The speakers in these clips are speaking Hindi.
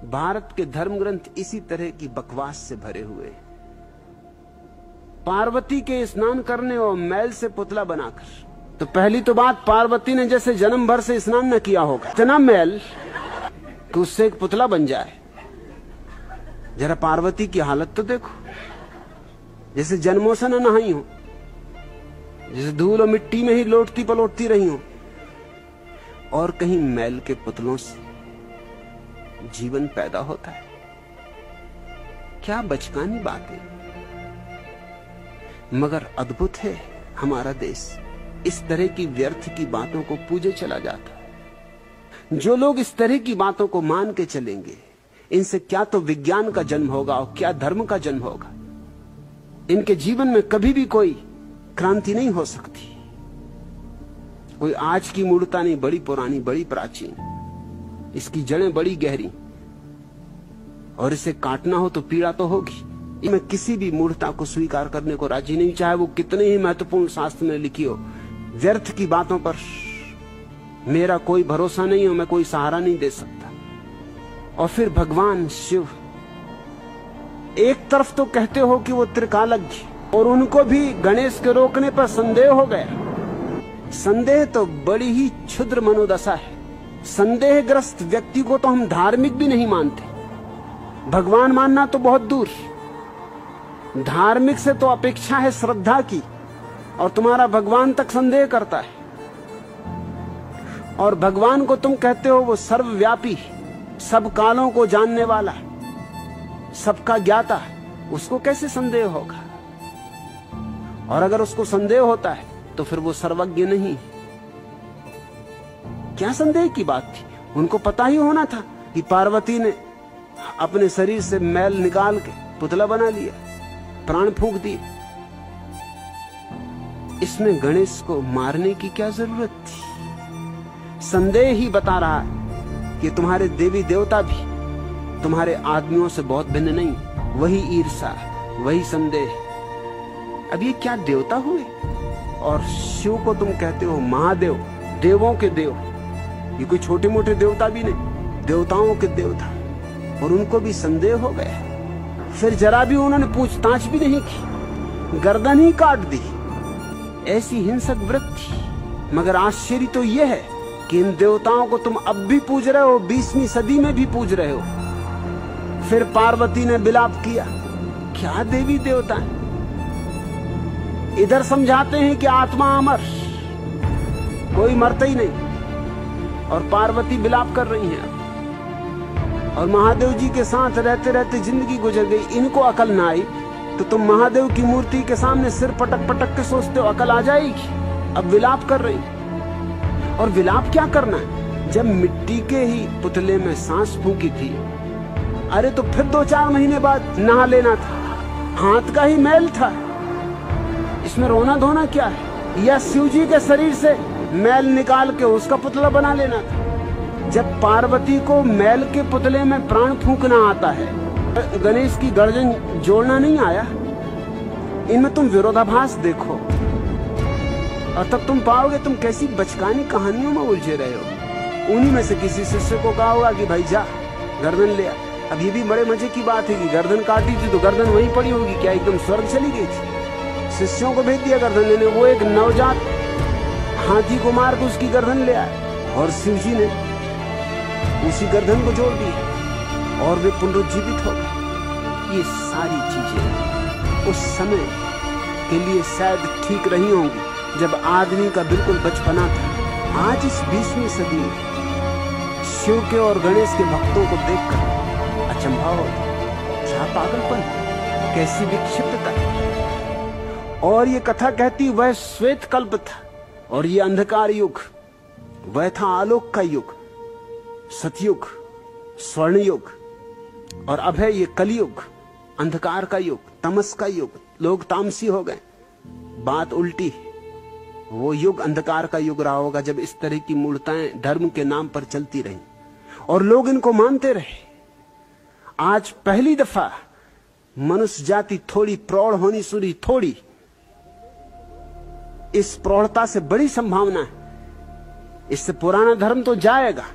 भारत के धर्म ग्रंथ इसी तरह की बकवास से भरे हुए हैं। पार्वती के स्नान करने और मैल से पुतला बनाकर, तो पहली तो बात, पार्वती ने जैसे जन्म भर से स्नान न किया होगा, इतना मैल कि उससे एक पुतला बन जाए। जरा पार्वती की हालत तो देखो, जैसे जन्मों से न नहाई हो, जैसे धूल और मिट्टी में ही लोटती पलोटती रही हो, और कहीं मैल के पुतलों से जीवन पैदा होता है। क्या बचकानी बातें। मगर अद्भुत है हमारा देश, इस तरह की व्यर्थ की बातों को पूजे चला जाता है। जो लोग इस तरह की बातों को मान के चलेंगे, इनसे क्या तो विज्ञान का जन्म होगा और क्या धर्म का जन्म होगा। इनके जीवन में कभी भी कोई क्रांति नहीं हो सकती। कोई आज की मूर्ता नहीं, बड़ी पुरानी, बड़ी प्राचीन, इसकी जड़ें बड़ी गहरी, और इसे काटना हो तो पीड़ा तो होगी। मैं किसी भी मूर्ता को स्वीकार करने को राजी नहीं, चाहे वो कितने ही महत्वपूर्ण शास्त्र में लिखी हो। व्यर्थ की बातों पर मेरा कोई भरोसा नहीं हो, मैं कोई सहारा नहीं दे सकता। और फिर भगवान शिव, एक तरफ तो कहते हो कि वो त्रिकालज्ञ, और उनको भी गणेश के रोकने पर संदेह हो गया। संदेह तो बड़ी ही क्षुद्र मनोदशा है। संदेहग्रस्त व्यक्ति को तो हम धार्मिक भी नहीं मानते, भगवान मानना तो बहुत दूर। धार्मिक से तो अपेक्षा है श्रद्धा की, और तुम्हारा भगवान तक संदेह करता है। और भगवान को तुम कहते हो वो सर्वव्यापी, सब कालों को जानने वाला, सबका ज्ञाता, उसको कैसे संदेह होगा? और अगर उसको संदेह होता है तो फिर वो सर्वज्ञ नहीं। क्या संदेह की बात थी? उनको पता ही होना था कि पार्वती ने अपने शरीर से मैल निकाल के पुतला बना लिया, प्राण फूंक दिए। इसमें गणेश को मारने की क्या जरूरत थी? संदेह ही बता रहा है कि तुम्हारे देवी देवता भी तुम्हारे आदमियों से बहुत भिन्न नहीं। वही ईर्षा, वही संदेह। अब ये क्या देवता हुए? और शिव को तुम कहते हो महादेव, देवों के देव। ये कोई छोटे मोटे देवता भी नहीं, देवताओं के देवता। और उनको भी संदेह हो गया। फिर जरा भी उन्होंने पूछताछ भी नहीं की, गर्दन ही काट दी। ऐसी हिंसक वृत्ति। मगर आश्चर्य तो यह है कि इन देवताओं को तुम अब भी पूज रहे हो, 20वीं सदी में भी पूज रहे हो। फिर पार्वती ने विलाप किया। क्या देवी देवता है? इधर समझाते हैं कि आत्मा अमर, कोई मरता ही नहीं, और पार्वती विलाप कर रही हैं। और महादेव जी के साथ रहते रहते जिंदगी गुजर गई, इनको अकल ना आई तो तुम महादेव की मूर्ति के सामने सिर पटक पटक के सोचते हो अकल आ जाएगी। अब विलाप कर रही। और विलाप क्या करना है जब मिट्टी के ही पुतले में सांस फूंकी थी? अरे तो फिर 2-4 महीने बाद नहा लेना था, हाथ का ही मैल था। इसमें रोना धोना क्या है? या शिव जी के शरीर से मैल निकाल के उसका पुतला बना लेना था। जब पार्वती को मैल के पुतले में प्राण फूंकना आता है, गणेश की गर्दन जोड़ना नहीं आया। इनमें तुम विरोधाभास देखो, और तब तुम पाओगे तुम कैसी बचकानी कहानियों में उलझे रहे हो। उन्हीं में से किसी शिष्य को कहा होगा कि भाई जा गर्दन ले आ। अब ये भी बड़े मजे की बात है कि गर्दन काटी थी तो गर्दन वहीं पड़ी होगी, क्या एकदम स्वर्ग चली गई थी? शिष्यों को भेज दिया गर्दन लेने। वो एक नवजात हाथी को मार के उसकी गर्दन ले आए, और शिव जी ने उसी गर्दन को जोड़ दी और वे पुनरुज्जीवित हो गए। ये सारी चीजें उस समय के लिए शायद ठीक रही होंगी जब आदमी का बिल्कुल बचपना था। आज इस 20वीं सदी में शिव के और गणेश के भक्तों को देखकर अचंभा होता। क्या पागलपन, कैसी विक्षिप्तता। और ये कथा कहती वह श्वेत कल्प था, और ये अंधकार युग, वह था आलोक का युग, सतयुग, स्वर्ण युग। और अब है ये कलयुग, अंधकार का युग, तमस का युग। लोग तामसी हो गए। बात उल्टी। वो युग अंधकार का युग रहा होगा जब इस तरह की मूर्ताएं धर्म के नाम पर चलती रहीं और लोग इनको मानते रहे। आज पहली दफा मनुष्य जाति थोड़ी प्रौढ़ होनी शुरू, थोड़ी। इस प्रौढ़ता से बड़ी संभावना है, इससे पुराना धर्म तो जाएगा।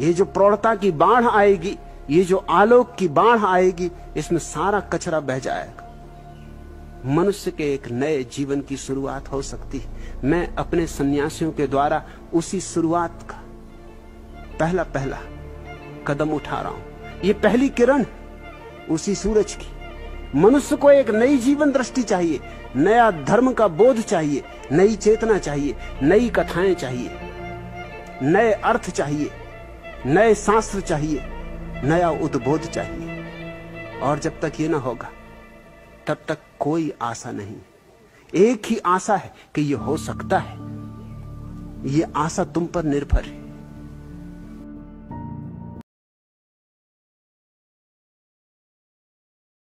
ये जो प्रौढ़ता की बाढ़ आएगी, ये जो आलोक की बाढ़ आएगी, इसमें सारा कचरा बह जाएगा। मनुष्य के एक नए जीवन की शुरुआत हो सकती है। मैं अपने सन्यासियों के द्वारा उसी शुरुआत का पहला कदम उठा रहा हूं। ये पहली किरण उसी सूरज की। मनुष्य को एक नई जीवन दृष्टि चाहिए, नया धर्म का बोध चाहिए, नई चेतना चाहिए, नई कथाएं चाहिए, नए अर्थ चाहिए, नए शास्त्र चाहिए, नया उद्बोध चाहिए। और जब तक ये ना होगा तब तक कोई आशा नहीं। एक ही आशा है कि ये हो सकता है। ये आशा तुम पर निर्भर है।